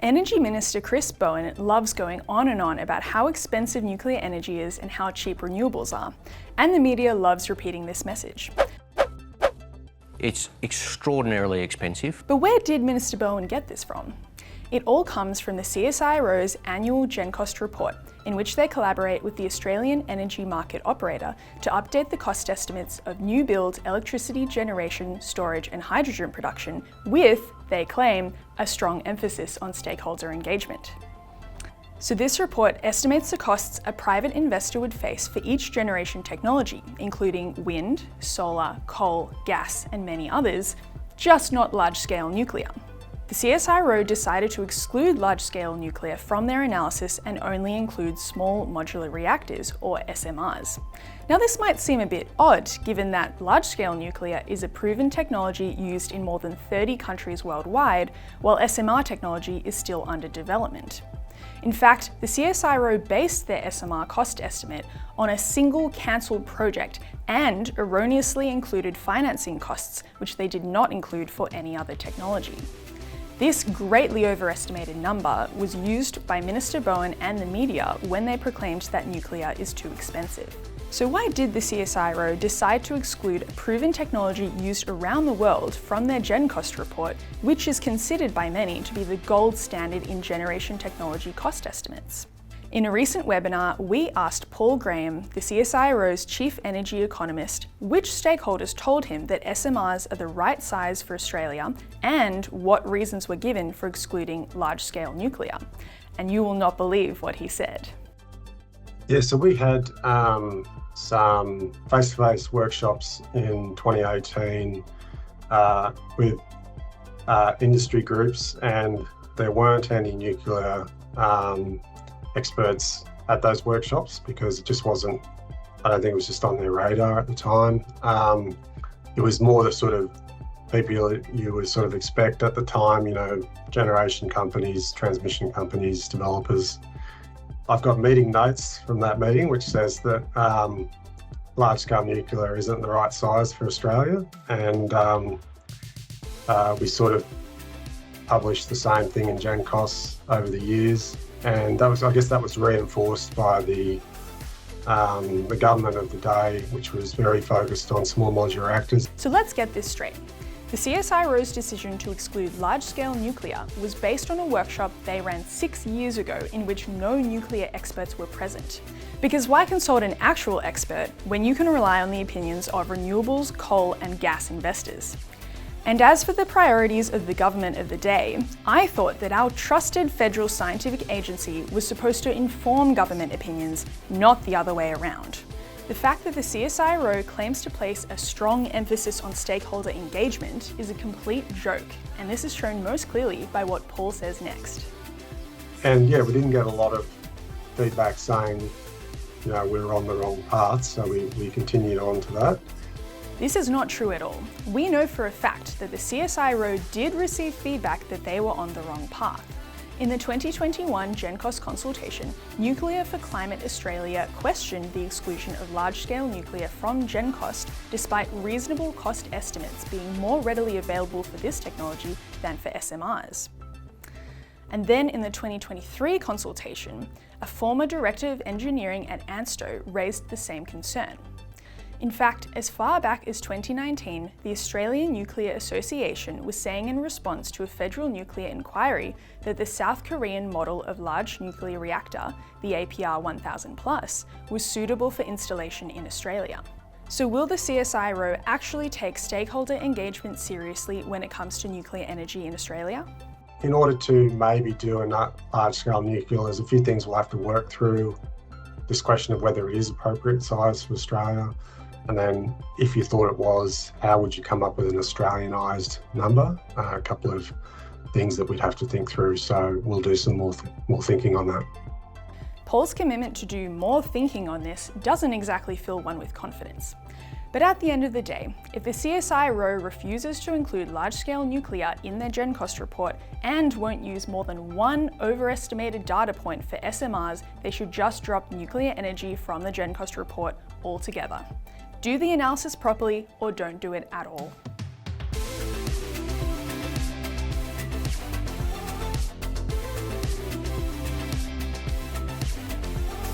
Energy Minister Chris Bowen loves going on and on about how expensive nuclear energy is and how cheap renewables are, and the media loves repeating this message. It's extraordinarily expensive. But where did Minister Bowen get this from? It all comes from the CSIRO's annual GenCost report, in which they collaborate with the Australian energy market operator to update the cost estimates of new build electricity generation, storage and hydrogen production with, they claim, a strong emphasis on stakeholder engagement. So this report estimates the costs a private investor would face for each generation technology, including wind, solar, coal, gas and many others, just not large-scale nuclear. The CSIRO decided to exclude large-scale nuclear from their analysis and only include small modular reactors, or SMRs. Now this might seem a bit odd, given that large-scale nuclear is a proven technology used in more than 30 countries worldwide, while SMR technology is still under development. In fact, the CSIRO based their SMR cost estimate on a single cancelled project and erroneously included financing costs, which they did not include for any other technology. This greatly overestimated number was used by Minister Bowen and the media when they proclaimed that nuclear is too expensive. So why did the CSIRO decide to exclude a proven technology used around the world from their GenCost report, which is considered by many to be the gold standard in generation technology cost estimates? In a recent webinar, we asked Paul Graham, the CSIRO's chief energy economist, which stakeholders told him that SMRs are the right size for Australia and what reasons were given for excluding large-scale nuclear. And you will not believe what he said. Yeah, so we had some face-to-face workshops in 2018 with industry groups, and there weren't any nuclear experts at those workshops because it just wasn't, I don't think it was just on their radar at the time. It was more the sort of people you would sort of expect at the time, you know, generation companies, transmission companies, developers. I've got meeting notes from that meeting which says that large-scale nuclear isn't the right size for Australia, and we sort of published the same thing in GenCost over the years. And that was, I guess that was reinforced by the government of the day, which was very focused on small modular reactors. So let's get this straight. The CSIRO's decision to exclude large-scale nuclear was based on a workshop they ran 6 years ago in which no nuclear experts were present. Because why consult an actual expert when you can rely on the opinions of renewables, coal and gas investors? And as for the priorities of the government of the day, I thought that our trusted federal scientific agency was supposed to inform government opinions, not the other way around. The fact that the CSIRO claims to place a strong emphasis on stakeholder engagement is a complete joke, and this is shown most clearly by what Paul says next. And yeah, we didn't get a lot of feedback saying, you know, we were on the wrong path, so we continued on to that. This is not true at all. We know for a fact that the CSIRO did receive feedback that they were on the wrong path. In the 2021 GenCost consultation, Nuclear for Climate Australia questioned the exclusion of large-scale nuclear from GenCost despite reasonable cost estimates being more readily available for this technology than for SMRs. And then in the 2023 consultation, a former Director of Engineering at ANSTO raised the same concern. In fact, as far back as 2019, the Australian Nuclear Association was saying in response to a federal nuclear inquiry that the South Korean model of large nuclear reactor, the APR 1000+, was suitable for installation in Australia. So will the CSIRO actually take stakeholder engagement seriously when it comes to nuclear energy in Australia? In order to maybe do a large-scale nuclear, there's a few things we'll have to work through. This question of whether it is appropriate size for Australia. And then if you thought it was, how would you come up with an Australianised number? A couple of things that we'd have to think through. So we'll do some more thinking on that. Paul's commitment to do more thinking on this doesn't exactly fill one with confidence. But at the end of the day, if the CSIRO refuses to include large-scale nuclear in their GenCost report and won't use more than one overestimated data point for SMRs, they should just drop nuclear energy from the GenCost report altogether. Do the analysis properly or don't do it at all.